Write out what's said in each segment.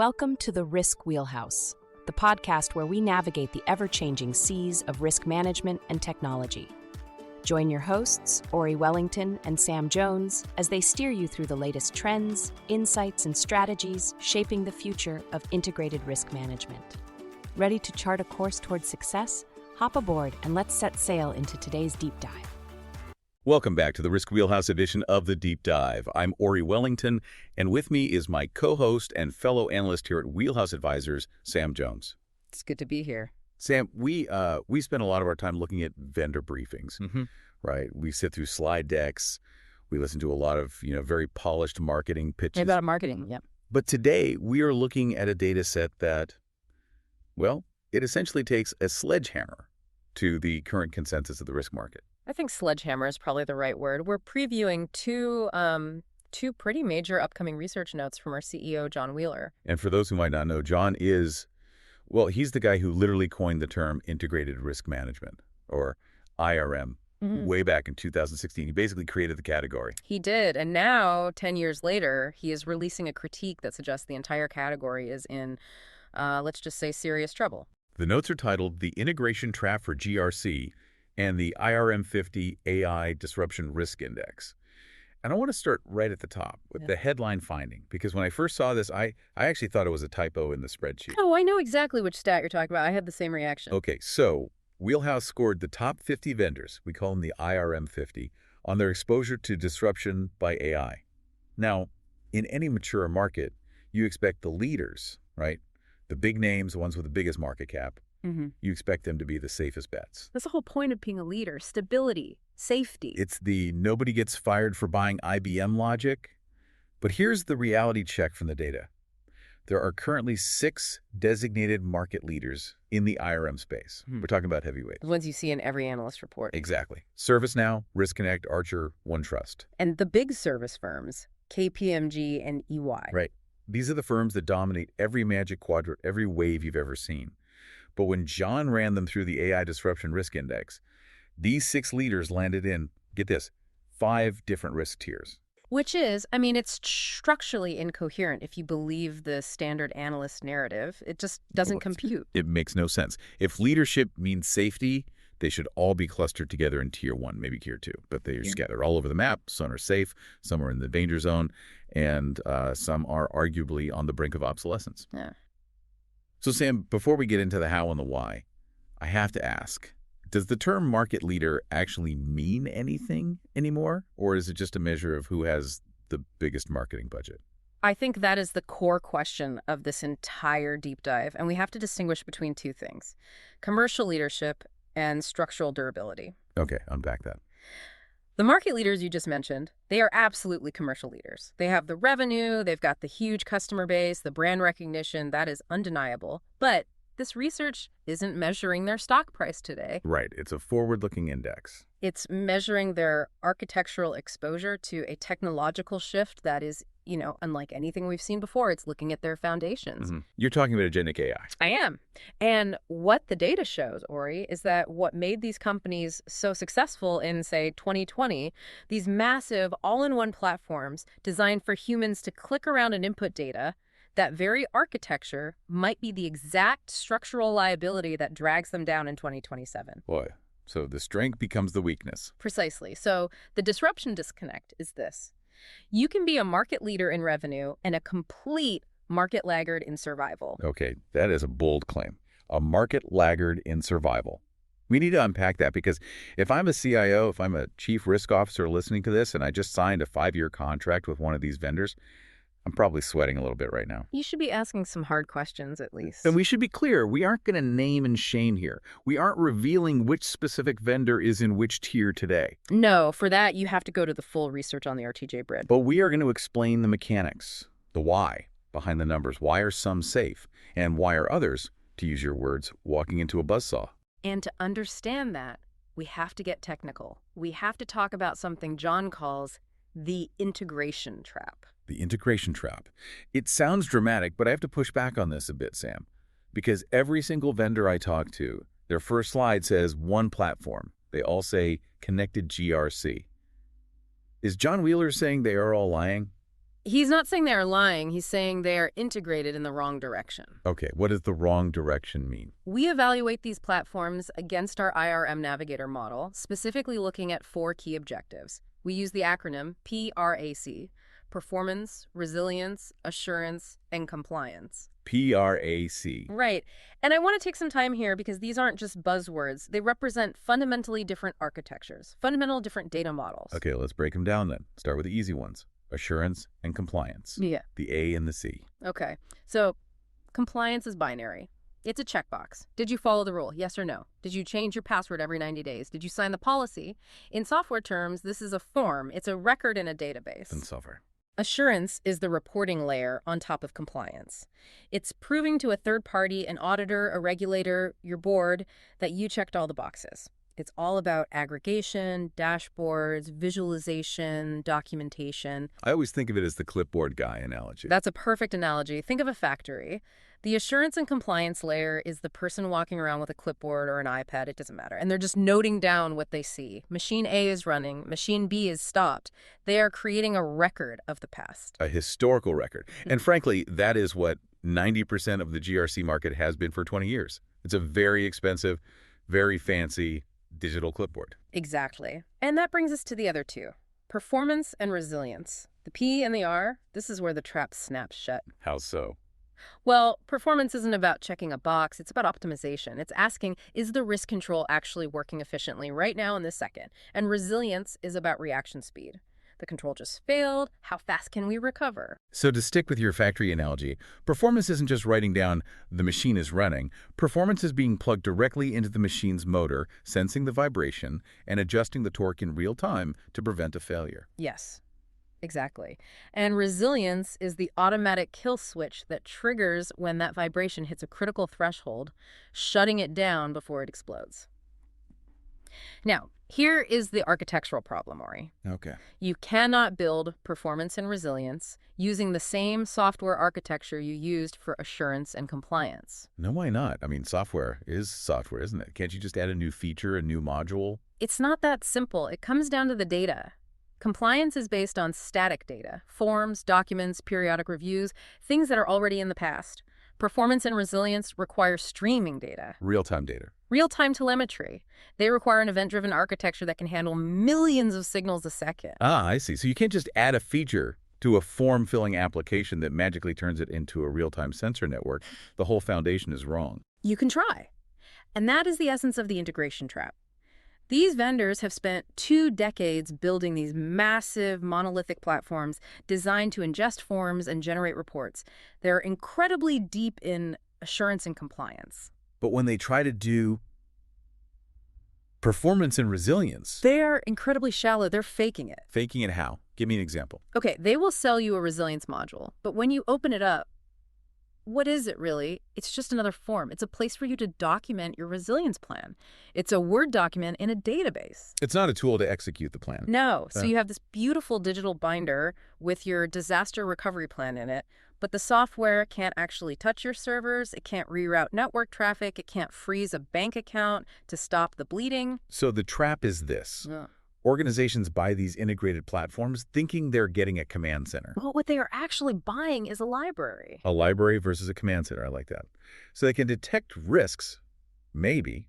Welcome to the Risk Wheelhouse, the podcast where we navigate the ever-changing seas of risk management and technology. Join your hosts, Ori Wellington and Sam Jones, as they steer you through the latest trends, insights, and strategies shaping the future of integrated risk management. Ready to chart a course towards success? Hop aboard and let's set sail into today's deep dive. Welcome back to the Risk Wheelhouse edition of The Deep Dive. I'm Ori Wellington, and with me is my co-host and fellow analyst here at Wheelhouse Advisors, Sam Jones. It's good to be here. Sam, we spend a lot of our time looking at vendor briefings, right? We sit through slide decks. We listen to a lot of, very polished marketing pitches. About marketing, yeah. But today, we are looking at a data set that, well, it essentially takes a sledgehammer to the current consensus of the risk market. I think sledgehammer is probably the right word. We're previewing two pretty major upcoming research notes from our CEO, John Wheeler. And for those who might not know, John is, well, he's the guy who literally coined the term integrated risk management, or IRM, way back in 2016. He basically created the category. He did. And now, 10 years later, he is releasing a critique that suggests the entire category is in, let's just say, serious trouble. The notes are titled The Integration Trap for GRC and the IRM 50 AI Disruption Risk Index. And I want to start right at the top with the headline finding, because when I first saw this, I actually thought it was a typo in the spreadsheet. Oh, I know exactly which stat you're talking about. I had the same reaction. Okay, so Wheelhouse scored the top 50 vendors, we call them the IRM 50, on their exposure to disruption by AI. Now, in any mature market, you expect the leaders, right? The big names, the ones with the biggest market cap, you expect them to be the safest bets. That's the whole point of being a leader. Stability, safety. It's the nobody gets fired for buying IBM logic. But here's the reality check from the data. There are currently 6 designated market leaders in the IRM space. We're talking about heavyweights. The ones you see in every analyst report. Exactly. ServiceNow, RiskConnect, Archer, OneTrust. And the big service firms, KPMG and EY. Right. These are the firms that dominate every Magic Quadrant, every wave you've ever seen. But when John ran them through the AI Disruption Risk Index, these 6 leaders landed in, get this, 5 different risk tiers. Which is, it's structurally incoherent if you believe the standard analyst narrative. It just doesn't compute. It makes no sense. If leadership means safety, they should all be clustered together in tier 1, maybe tier 2. But they're scattered all over the map. Some are safe, some are in the danger zone, and some are arguably on the brink of obsolescence. Yeah. So, Sam, before we get into the how and the why, I have to ask, does the term market leader actually mean anything anymore? Or is it just a measure of who has the biggest marketing budget? I think that is the core question of this entire deep dive. And we have to distinguish between 2 things, commercial leadership and structural durability. Okay, unpack that. The market leaders you just mentioned, they are absolutely commercial leaders. They have the revenue, they've got the huge customer base, the brand recognition, that is undeniable. But this research isn't measuring their stock price today. Right, it's a forward-looking index. It's measuring their architectural exposure to a technological shift that is, unlike anything we've seen before. It's looking at their foundations. You're talking about Agentic AI. I am. And what the data shows, Ori, is that what made these companies so successful in, say, 2020, these massive all-in-one platforms designed for humans to click around and input data, that very architecture might be the exact structural liability that drags them down in 2027. Boy, so the strength becomes the weakness. Precisely. So the disruption disconnect is this. You can be a market leader in revenue and a complete market laggard in survival. Okay, that is a bold claim. A market laggard in survival. We need to unpack that, because if I'm a CIO, if I'm a chief risk officer listening to this, and I just signed a 5-year contract with one of these vendors, I'm probably sweating a little bit right now. You should be asking some hard questions, at least. And we should be clear, we aren't going to name and shame here. We aren't revealing which specific vendor is in which tier today. No, for that, you have to go to the full research on the RTJ Brid. But we are going to explain the mechanics, the why behind the numbers. Why are some safe? And why are others, to use your words, walking into a buzzsaw? And to understand that, we have to get technical. We have to talk about something John calls the integration trap. The integration trap. It sounds dramatic, but I have to push back on this a bit, Sam, because every single vendor I talk to, their first slide says one platform. They all say connected GRC. Is John Wheeler saying they are all lying? He's not saying they are lying. He's saying they are integrated in the wrong direction. Okay, what does the wrong direction mean? We evaluate these platforms against our IRM Navigator model, specifically looking at 4 key objectives. We use the acronym PRAC: performance, resilience, assurance, and compliance. PRAC. Right. And I want to take some time here because these aren't just buzzwords. They represent fundamentally different architectures, fundamental different data models. Okay, let's break them down then. Start with the easy ones. Assurance and compliance. Yeah. The A and the C. Okay. So compliance is binary. It's a checkbox. Did you follow the rule? Yes or no? Did you change your password every 90 days? Did you sign the policy? In software terms, this is a form. It's a record in a database. In software. Assurance is the reporting layer on top of compliance. It's proving to a third party, an auditor, a regulator, your board, that you checked all the boxes. It's all about aggregation, dashboards, visualization, documentation. I always think of it as the clipboard guy analogy. That's a perfect analogy. Think of a factory. The assurance and compliance layer is the person walking around with a clipboard or an iPad, it doesn't matter, and they're just noting down what they see. Machine A is running, machine B is stopped. They are creating a record of the past. A historical record. And frankly, that is what 90% of the GRC market has been for 20 years. It's a very expensive, very fancy digital clipboard. Exactly. And that brings us to the other 2, performance and resilience. The P and the R, this is where the trap snaps shut. How so? Well, performance isn't about checking a box. It's about optimization. It's asking, is the risk control actually working efficiently right now in this second? And resilience is about reaction speed. The control just failed. How fast can we recover? So to stick with your factory analogy, performance isn't just writing down the machine is running. Performance is being plugged directly into the machine's motor, sensing the vibration, and adjusting the torque in real time to prevent a failure. Yes. Exactly. And resilience is the automatic kill switch that triggers when that vibration hits a critical threshold, shutting it down before it explodes. Now, here is the architectural problem, Ori. Okay. You cannot build performance and resilience using the same software architecture you used for assurance and compliance. No, why not? I mean, software is software, isn't it? Can't you just add a new feature, a new module? It's not that simple. It comes down to the data. Compliance is based on static data, forms, documents, periodic reviews, things that are already in the past. Performance and resilience require streaming data. Real-time data. Real-time telemetry. They require an event-driven architecture that can handle millions of signals a second. Ah, I see. So you can't just add a feature to a form-filling application that magically turns it into a real-time sensor network. The whole foundation is wrong. You can try. And that is the essence of the integration trap. These vendors have spent 2 decades building these massive monolithic platforms designed to ingest forms and generate reports. They're incredibly deep in assurance and compliance. But when they try to do performance and resilience... They're incredibly shallow. They're faking it. Faking it how? Give me an example. Okay, they will sell you a resilience module, but when you open it up, what is it really? It's just another form. It's a place for you to document your resilience plan. It's a Word document in a database. It's not a tool to execute the plan. No. So you have this beautiful digital binder with your disaster recovery plan in it, but the software can't actually touch your servers. It can't reroute network traffic. It can't freeze a bank account to stop the bleeding. So the trap is this. Yeah. Organizations buy these integrated platforms thinking they're getting a command center. Well, what they are actually buying is a library. A library versus a command center. I like that. So they can detect risks, maybe,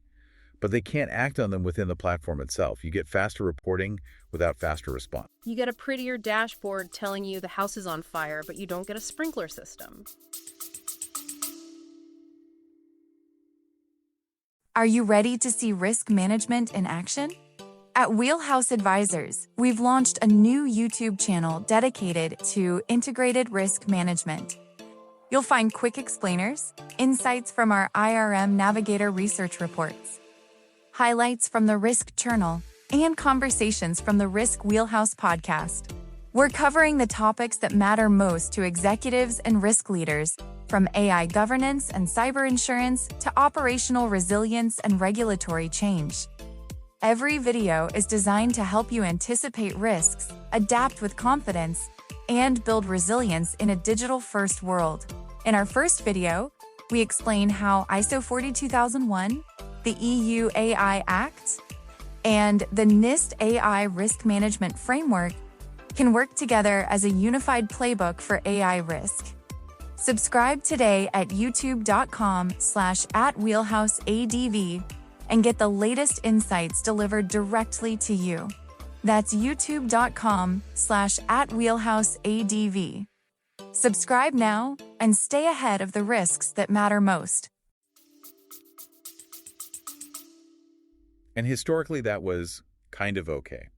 but they can't act on them within the platform itself. You get faster reporting without faster response. You get a prettier dashboard telling you the house is on fire, but you don't get a sprinkler system. Are you ready to see risk management in action? At Wheelhouse Advisors, we've launched a new YouTube channel dedicated to integrated risk management. You'll find quick explainers, insights from our IRM Navigator research reports, highlights from the Risk Journal, and conversations from the Risk Wheelhouse podcast. We're covering the topics that matter most to executives and risk leaders, from AI governance and cyber insurance to operational resilience and regulatory change. Every video is designed to help you anticipate risks, adapt with confidence, and build resilience in a digital-first world. In our first video, we explain how ISO 42001, the EU AI Act, and the NIST AI Risk Management Framework can work together as a unified playbook for AI risk. Subscribe today at youtube.com/@wheelhouseadv and get the latest insights delivered directly to you. That's youtube.com/@wheelhouseadv. Subscribe now and stay ahead of the risks that matter most. And historically, that was kind of okay.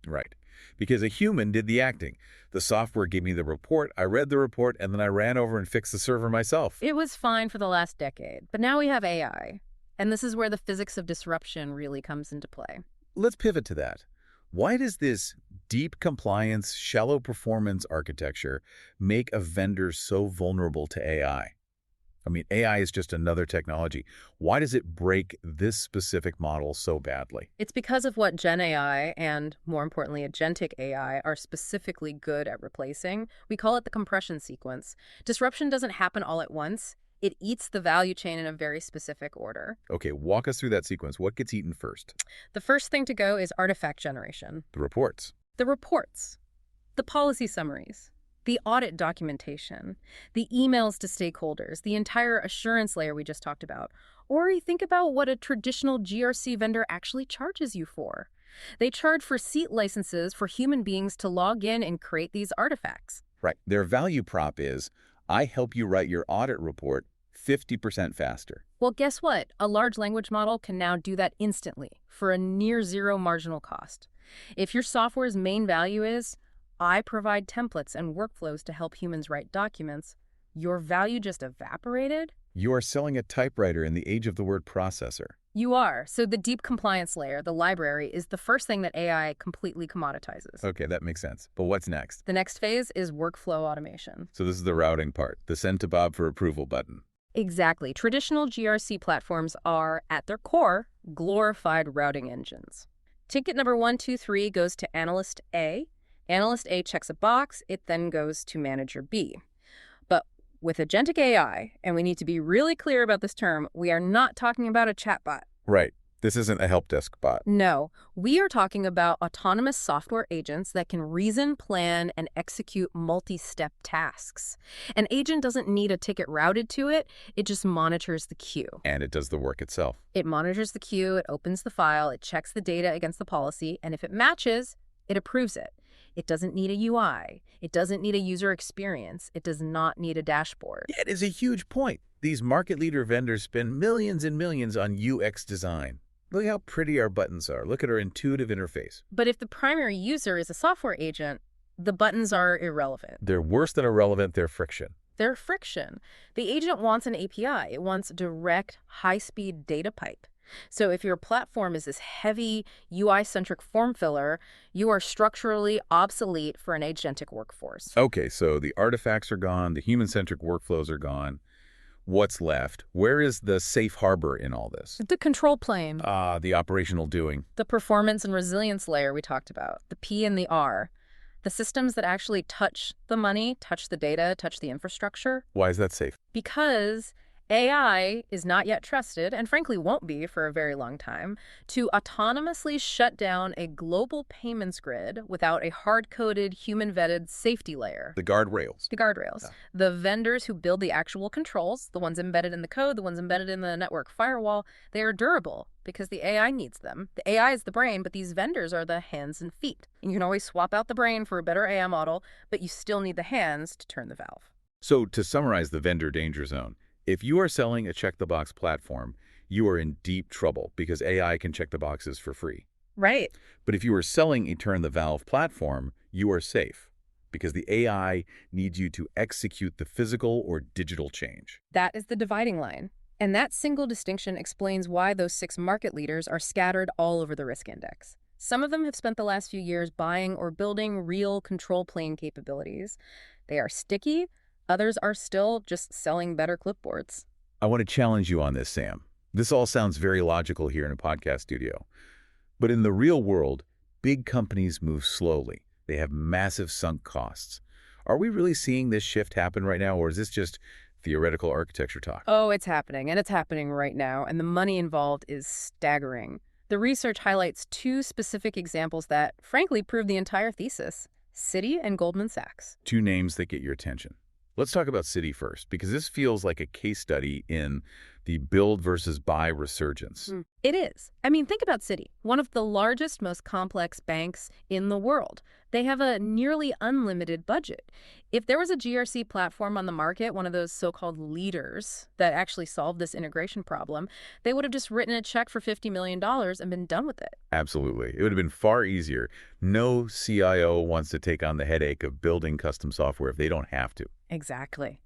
Right. Because a human did the acting. The software gave me the report, I read the report, and then I ran over and fixed the server myself. It was fine for the last decade, but now we have AI. And this is where the physics of disruption really comes into play. Let's pivot to that. Why does this deep compliance, shallow performance architecture make a vendor so vulnerable to AI? I mean, AI is just another technology. Why does it break this specific model so badly? It's because of what Gen AI and, more importantly, Agentic AI are specifically good at replacing. We call it the compression sequence. Disruption doesn't happen all at once. It eats the value chain in a very specific order. Okay, walk us through that sequence. What gets eaten first? The first thing to go is artifact generation. The reports. The reports. The policy summaries. The audit documentation, the emails to stakeholders, the entire assurance layer we just talked about. Or you think about what a traditional GRC vendor actually charges you for. They charge for seat licenses for human beings to log in and create these artifacts. Right. Their value prop is, I help you write your audit report 50% faster. Well, guess what? A large language model can now do that instantly for a near zero marginal cost. If your software's main value is, I provide templates and workflows to help humans write documents, your value just evaporated? You are selling a typewriter in the age of the word processor. You are. So the deep compliance layer, the library, is the first thing that AI completely commoditizes. Okay, that makes sense. But what's next? The next phase is workflow automation. So this is the routing part, the send to Bob for approval button. Exactly. Traditional GRC platforms are, at their core, glorified routing engines. Ticket number 1, 2, 3 goes to Analyst A. Analyst A checks a box. It then goes to Manager B. But with Agentic AI, and we need to be really clear about this term, we are not talking about a chatbot. Right. This isn't a help desk bot. No, we are talking about autonomous software agents that can reason, plan, and execute multi-step tasks. An agent doesn't need a ticket routed to it. It just monitors the queue. And it does the work itself. It monitors the queue, it opens the file, it checks the data against the policy, and if it matches, it approves it. It doesn't need a UI. It doesn't need a user experience. It does not need a dashboard. Yeah, it is a huge point. These market leader vendors spend millions and millions on UX design. Look how pretty our buttons are. Look at our intuitive interface. But if the primary user is a software agent, the buttons are irrelevant. They're worse than irrelevant, they're friction. They're friction. The agent wants an API. It wants direct, high-speed data pipe. So if your platform is this heavy, UI-centric form filler, you are structurally obsolete for an agentic workforce. Okay, so the artifacts are gone, the human-centric workflows are gone. What's left? Where is the safe harbor in all this? The control plane. The operational doing. The performance and resilience layer we talked about. The P and the R. The systems that actually touch the money, touch the data, touch the infrastructure. Why is that safe? Because AI is not yet trusted, and frankly won't be for a very long time, to autonomously shut down a global payments grid without a hard-coded, human-vetted safety layer. The guardrails. The guardrails. Yeah. The vendors who build the actual controls, the ones embedded in the code, the ones embedded in the network firewall, they are durable because the AI needs them. The AI is the brain, but these vendors are the hands and feet. And you can always swap out the brain for a better AI model, but you still need the hands to turn the valve. So to summarize the vendor danger zone, if you are selling a check-the-box platform, you are in deep trouble because AI can check the boxes for free. Right. But if you are selling a turn-the-valve platform, you are safe because the AI needs you to execute the physical or digital change. That is the dividing line. And that single distinction explains why those 6 market leaders are scattered all over the risk index. Some of them have spent the last few years buying or building real control plane capabilities. They are sticky. Others are still just selling better clipboards. I want to challenge you on this, Sam. This all sounds very logical here in a podcast studio. But in the real world, big companies move slowly. They have massive sunk costs. Are we really seeing this shift happen right now, or is this just theoretical architecture talk? Oh, it's happening, and it's happening right now, and the money involved is staggering. The research highlights 2 specific examples that, frankly, prove the entire thesis. Citi and Goldman Sachs. Two names that get your attention. Let's talk about Citi first, because this feels like a case study in the build versus buy resurgence. It is. I mean, think about Citi, one of the largest, most complex banks in the world. They have a nearly unlimited budget. If there was a GRC platform on the market, one of those so-called leaders that actually solved this integration problem, they would have just written a check for $50 million and been done with it. Absolutely. It would have been far easier. No CIO wants to take on the headache of building custom software if they don't have to. Exactly.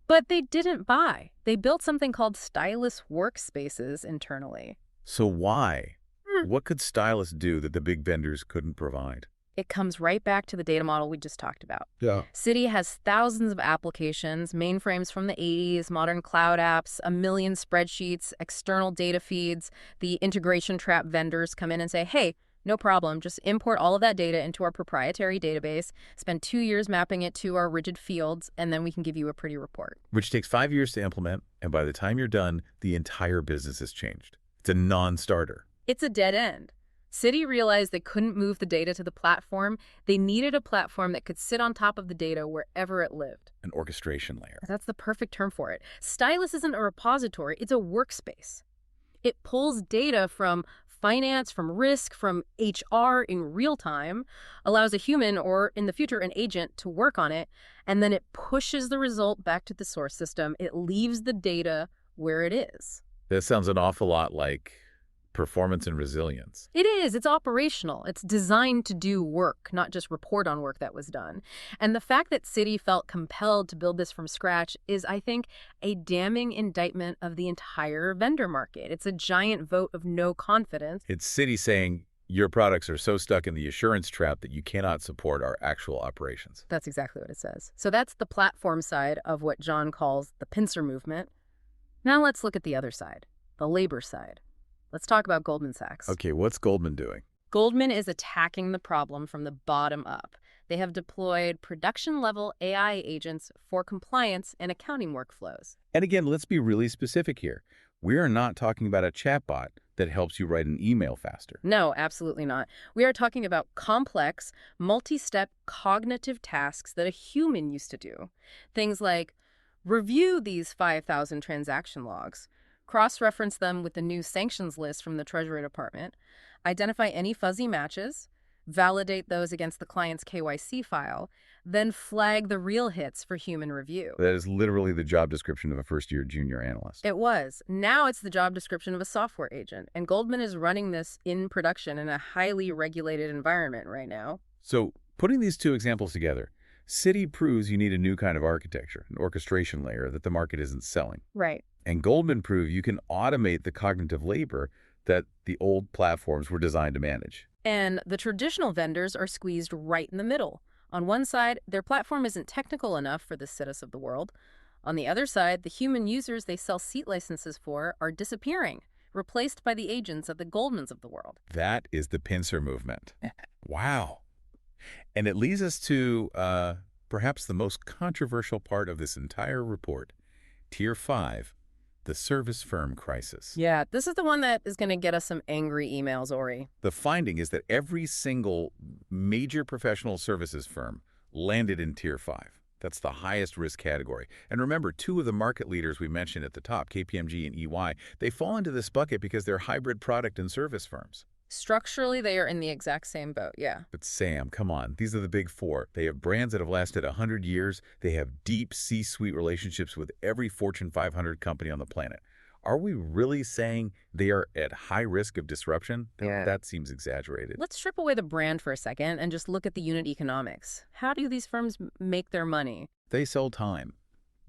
But they didn't buy. They built something called stylus workspaces internally. So why? What could stylists do that the big vendors couldn't provide? It comes right back to the data model we just talked about. Yeah. Citi has thousands of applications, mainframes from the 80s, modern cloud apps, a million spreadsheets, external data feeds. The integration trap vendors come in and say, hey, no problem, just import all of that data into our proprietary database, spend 2 years mapping it to our rigid fields, and then we can give you a pretty report. Which takes 5 years to implement, and by the time you're done, the entire business has changed. It's a non-starter. It's a dead end. Citi realized they couldn't move the data to the platform. They needed a platform that could sit on top of the data wherever it lived. An orchestration layer. That's the perfect term for it. Stylus isn't a repository, it's a workspace. It pulls data from finance, from risk, from HR in real time, allows a human or, in the future, an agent to work on it, and then it pushes the result back to the source system. It leaves the data where it is. That sounds an awful lot like performance and resilience. It is. It's operational. It's designed to do work, not just report on work that was done. And the fact that Citi felt compelled to build this from scratch is, I think, a damning indictment of the entire vendor market. It's a giant vote of no confidence. It's Citi saying, your products are so stuck in the assurance trap that you cannot support our actual operations. That's exactly what it says. So that's the platform side of what John calls the pincer movement. Now let's look at the other side, the labor side. Let's talk about Goldman Sachs. Okay, what's Goldman doing? Goldman is attacking the problem from the bottom up. They have deployed production-level AI agents for compliance and accounting workflows. And again, let's be really specific here. We are not talking about a chatbot that helps you write an email faster. No, absolutely not. We are talking about complex, multi-step cognitive tasks that a human used to do. Things like review these 5,000 transaction logs, cross-reference them with the new sanctions list from the Treasury Department, identify any fuzzy matches, validate those against the client's KYC file, then flag the real hits for human review. That is literally the job description of a first-year junior analyst. It was. Now it's the job description of a software agent, and Goldman is running this in production in a highly regulated environment right now. So, putting these two examples together, Citi proves you need a new kind of architecture, an orchestration layer that the market isn't selling. Right. And Goldman proved you can automate the cognitive labor that the old platforms were designed to manage. And the traditional vendors are squeezed right in the middle. On one side, their platform isn't technical enough for the Citis of the world. On the other side, the human users they sell seat licenses for are disappearing, replaced by the agents of the Goldmans of the world. That is the pincer movement. Wow. And it leads us to perhaps the most controversial part of this entire report, Tier 5. The service firm crisis. Yeah, this is the one that is going to get us some angry emails, Ori. The finding is that every single major professional services firm landed in Tier 5. That's the highest risk category. And remember, two of the market leaders we mentioned at the top, KPMG and EY, they fall into this bucket because they're hybrid product and service firms. Structurally, they are in the exact same boat, yeah. But Sam, come on. These are the big four. They have brands that have lasted 100 years. They have deep C-suite relationships with every Fortune 500 company on the planet. Are we really saying they are at high risk of disruption? Yeah. That seems exaggerated. Let's strip away the brand for a second and just look at the unit economics. How do these firms make their money? They sell time,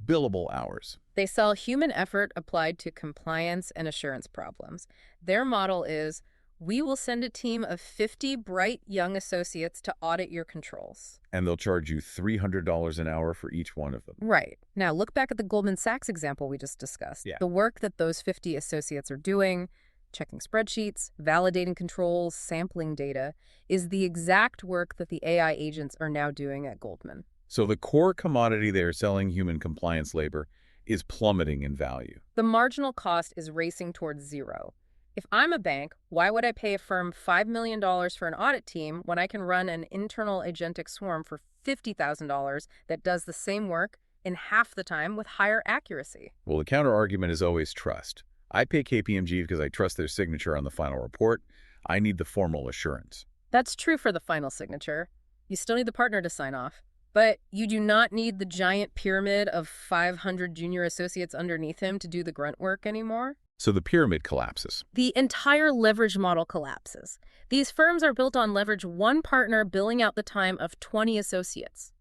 billable hours. They sell human effort applied to compliance and assurance problems. Their model is, we will send a team of 50 bright young associates to audit your controls. And they'll charge you $300 an hour for each one of them. Right. Now, look back at the Goldman Sachs example we just discussed. Yeah. The work that those 50 associates are doing, checking spreadsheets, validating controls, sampling data, is the exact work that the AI agents are now doing at Goldman. So the core commodity they're selling, human compliance labor, is plummeting in value. The marginal cost is racing towards zero. If I'm a bank, why would I pay a firm $5 million for an audit team when I can run an internal agentic swarm for $50,000 that does the same work in half the time with higher accuracy? Well, the counter-argument is always trust. I pay KPMG because I trust their signature on the final report. I need the formal assurance. That's true for the final signature. You still need the partner to sign off. But you do not need the giant pyramid of 500 junior associates underneath him to do the grunt work anymore. So the pyramid collapses. The entire leverage model collapses. These firms are built on leverage one partner billing out the time of 20 associates.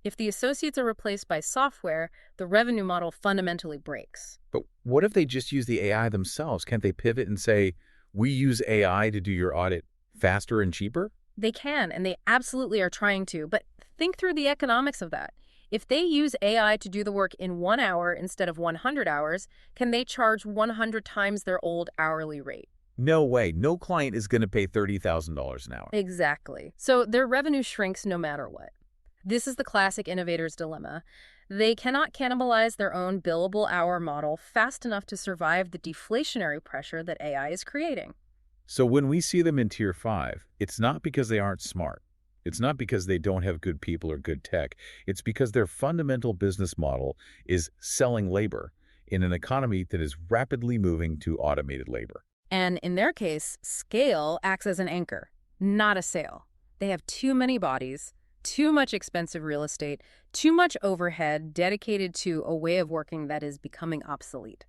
If the associates are replaced by software, the revenue model fundamentally breaks. But what if they just use the AI themselves? Can't they pivot and say, we use AI to do your audit faster and cheaper? They can, and they absolutely are trying to, but think through the economics of that. If they use AI to do the work in 1 hour instead of 100 hours, can they charge 100 times their old hourly rate? No way. No client is going to pay $30,000 an hour. Exactly. So their revenue shrinks no matter what. This is the classic innovator's dilemma. They cannot cannibalize their own billable hour model fast enough to survive the deflationary pressure that AI is creating. So when we see them in Tier 5, it's not because they aren't smart. It's not because they don't have good people or good tech. It's because their fundamental business model is selling labor in an economy that is rapidly moving to automated labor. And in their case, scale acts as an anchor, not a sail. They have too many bodies, too much expensive real estate, too much overhead dedicated to a way of working that is becoming obsolete.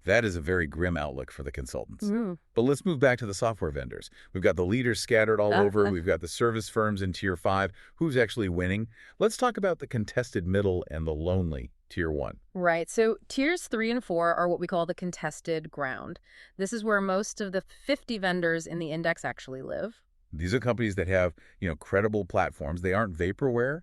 That is a very grim outlook for the consultants. Mm. But let's move back to the software vendors. We've got the leaders scattered all over. We've got the service firms in Tier 5. Who's actually winning? Let's talk about the contested middle and the lonely Tier 1. Right. So Tiers 3 and 4 are what we call the contested ground. This is where most of the 50 vendors in the index actually live. These are companies that have, credible platforms. They aren't vaporware,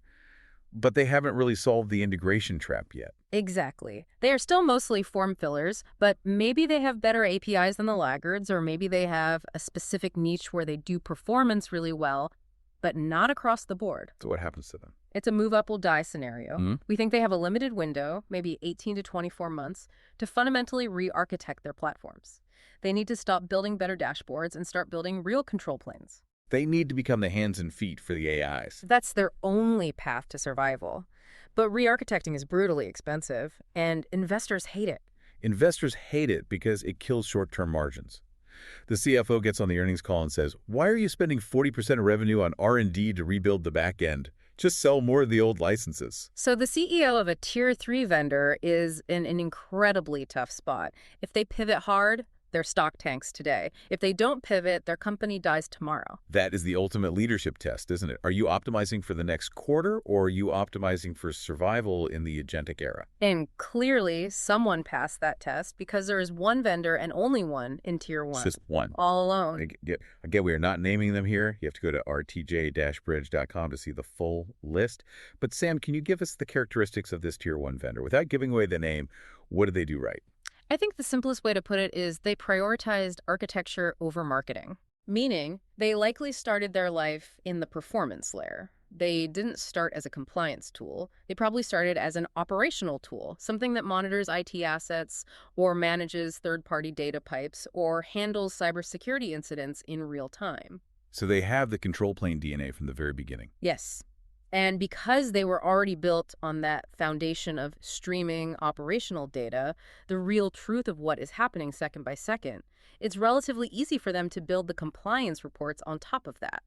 but they haven't really solved the integration trap yet. Exactly. They are still mostly form fillers, but maybe they have better APIs than the laggards, or maybe they have a specific niche where they do performance really well, but not across the board. So what happens to them? It's a move up will die scenario. Mm-hmm. We think they have a limited window, maybe 18 to 24 months, to fundamentally re-architect their platforms. They need to stop building better dashboards and start building real control planes. They need to become the hands and feet for the AIs. That's their only path to survival. But re-architecting is brutally expensive, and investors hate it. Investors hate it because it kills short-term margins. The CFO gets on the earnings call and says, why are you spending 40% of revenue on R&D to rebuild the back end? Just sell more of the old licenses. So the CEO of a Tier 3 vendor is in an incredibly tough spot. If they pivot hard, their stock tanks today. If they don't pivot, their company dies tomorrow. That is the ultimate leadership test, isn't it? Are you optimizing for the next quarter, or are you optimizing for survival in the agentic era? And clearly, someone passed that test because there is one vendor and only one in Tier 1. It's just one. All alone. Again, we are not naming them here. You have to go to rtj-bridge.com to see the full list. But Sam, can you give us the characteristics of this Tier 1 vendor? Without giving away the name, what do they do right? I think the simplest way to put it is they prioritized architecture over marketing, meaning they likely started their life in the performance layer. They didn't start as a compliance tool. They probably started as an operational tool, something that monitors IT assets or manages third-party data pipes or handles cybersecurity incidents in real time. So they have the control plane DNA from the very beginning. Yes. And because they were already built on that foundation of streaming operational data, the real truth of what is happening second by second, it's relatively easy for them to build the compliance reports on top of that.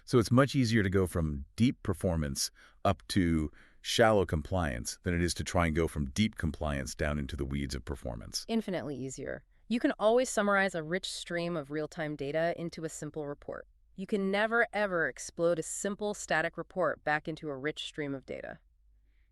So it's much easier to go from deep performance up to shallow compliance than it is to try and go from deep compliance down into the weeds of performance. Infinitely easier. You can always summarize a rich stream of real-time data into a simple report. You can never, ever explode a simple static report back into a rich stream of data.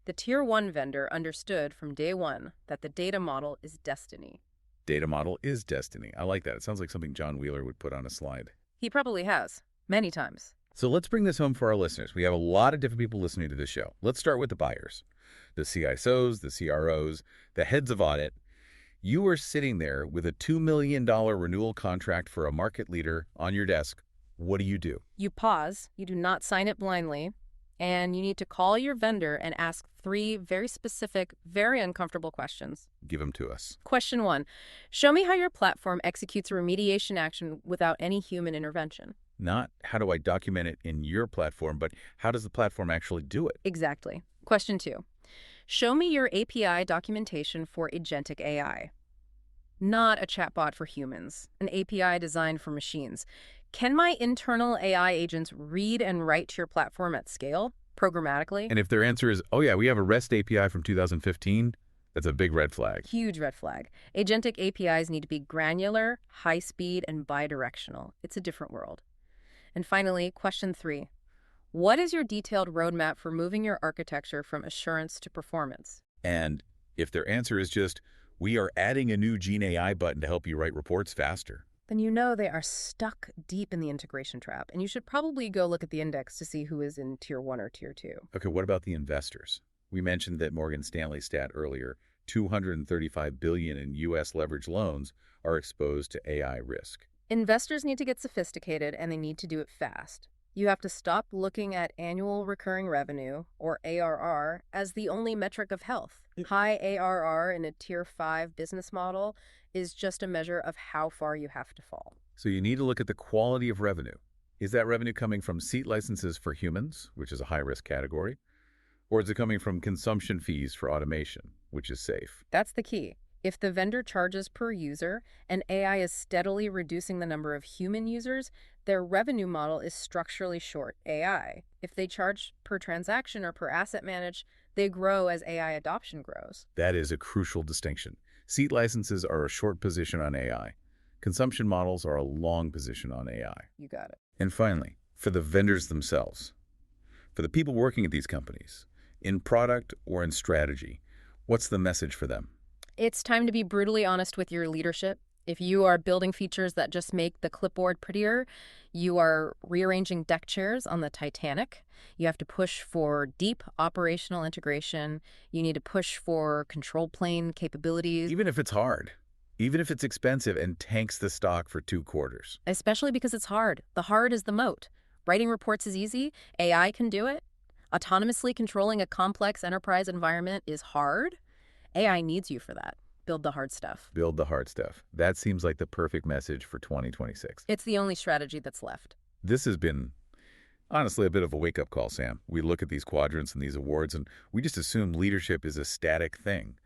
The Tier 1 vendor understood from day one that the data model is destiny. Data model is destiny. I like that. It sounds like something John Wheeler would put on a slide. He probably has, many times. So let's bring this home for our listeners. We have a lot of different people listening to this show. Let's start with the buyers, the CISOs, the CROs, the heads of audit. You are sitting there with a $2 million renewal contract for a market leader on your desk. What do? You pause, you do not sign it blindly, And you need to call your vendor and ask 3 very specific, very uncomfortable questions. Give them to us. Question 1, show me how your platform executes a remediation action without any human intervention. Not how do I document it in your platform, but how does the platform actually do it? Exactly. Question 2, show me your API documentation for Agentic AI. Not a chatbot for humans, an API designed for machines. Can my internal AI agents read and write to your platform at scale, programmatically? And if their answer is, oh yeah, we have a REST API from 2015, that's a big red flag. Huge red flag. Agentic APIs need to be granular, high-speed, and bidirectional. It's a different world. And finally, question 3. What is your detailed roadmap for moving your architecture from assurance to performance? And if their answer is just, we are adding a new Gene AI button to help you write reports faster, then you know they are stuck deep in the integration trap, and you should probably go look at the index to see who is in Tier 1 or Tier 2. Okay, what about the investors? We mentioned that Morgan Stanley stat earlier, $235 billion in U.S. leveraged loans are exposed to AI risk. Investors need to get sophisticated, and they need to do it fast. You have to stop looking at annual recurring revenue, or ARR, as the only metric of health. High ARR in a Tier 5 business model is just a measure of how far you have to fall. So you need to look at the quality of revenue. Is that revenue coming from seat licenses for humans, which is a high-risk category? Or is it coming from consumption fees for automation, which is safe? That's the key. If the vendor charges per user and AI is steadily reducing the number of human users, their revenue model is structurally short AI. If they charge per transaction or per asset managed, they grow as AI adoption grows. That is a crucial distinction. Seat licenses are a short position on AI. Consumption models are a long position on AI. You got it. And finally, for the vendors themselves, for the people working at these companies, in product or in strategy, what's the message for them? It's time to be brutally honest with your leadership. If you are building features that just make the clipboard prettier, you are rearranging deck chairs on the Titanic. You have to push for deep operational integration. You need to push for control plane capabilities. Even if it's hard, even if it's expensive and tanks the stock for 2 quarters. Especially because it's hard. The hard is the moat. Writing reports is easy. AI can do it. Autonomously controlling a complex enterprise environment is hard. AI needs you for that. Build the hard stuff. Build the hard stuff. That seems like the perfect message for 2026. It's the only strategy that's left. This has been, honestly, a bit of a wake-up call, Sam. We look at these quadrants and these awards, and we just assume leadership is a static thing.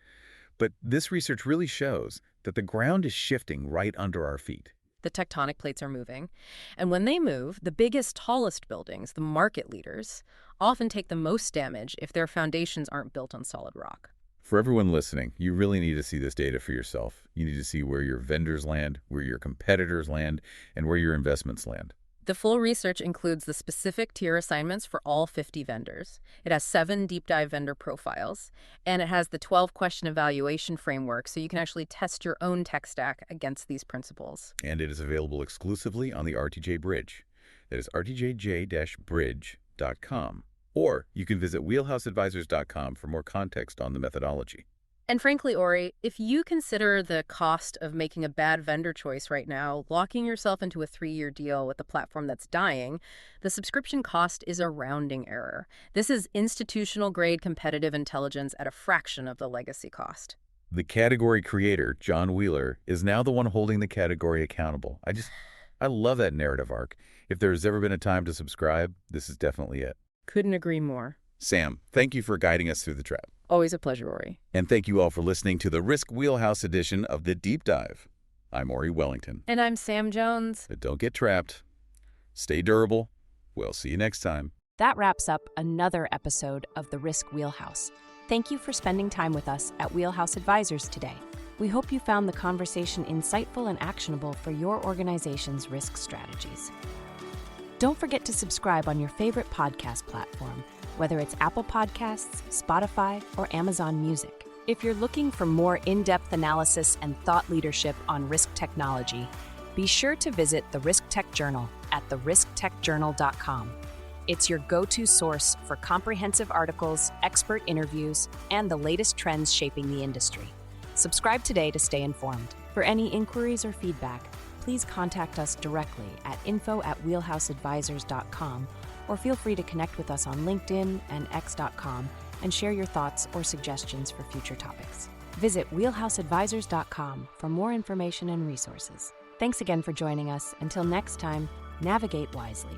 But this research really shows that the ground is shifting right under our feet. The tectonic plates are moving. And when they move, the biggest, tallest buildings, the market leaders, often take the most damage if their foundations aren't built on solid rock. For everyone listening, you really need to see this data for yourself. You need to see where your vendors land, where your competitors land, and where your investments land. The full research includes the specific tier assignments for all 50 vendors. It has 7 deep dive vendor profiles, and it has the 12-question evaluation framework so you can actually test your own tech stack against these principles. And it is available exclusively on the RTJ Bridge. That is rtjj-bridge.com. Or you can visit wheelhouseadvisors.com for more context on the methodology. And frankly, Ori, if you consider the cost of making a bad vendor choice right now, locking yourself into a 3-year deal with a platform that's dying, the subscription cost is a rounding error. This is institutional-grade competitive intelligence at a fraction of the legacy cost. The category creator, John Wheeler, is now the one holding the category accountable. I love that narrative arc. If there's ever been a time to subscribe, this is definitely it. Couldn't agree more. Sam, thank you for guiding us through the trap. Always a pleasure, Ori. And thank you all for listening to the Risk Wheelhouse edition of The Deep Dive. I'm Ori Wellington. And I'm Sam Jones. But don't get trapped. Stay durable. We'll see you next time. That wraps up another episode of the Risk Wheelhouse. Thank you for spending time with us at Wheelhouse Advisors today. We hope you found the conversation insightful and actionable for your organization's risk strategies. Don't forget to subscribe on your favorite podcast platform, whether it's Apple Podcasts, Spotify, or Amazon Music. If you're looking for more in-depth analysis and thought leadership on risk technology, be sure to visit the Risk Tech Journal at therisktechjournal.com. It's your go-to source for comprehensive articles, expert interviews, and the latest trends shaping the industry. Subscribe today to stay informed. For any inquiries or feedback, please contact us directly at info@wheelhouseadvisors.com or feel free to connect with us on LinkedIn and X.com and share your thoughts or suggestions for future topics. Visit wheelhouseadvisors.com for more information and resources. Thanks again for joining us. Until next time, navigate wisely.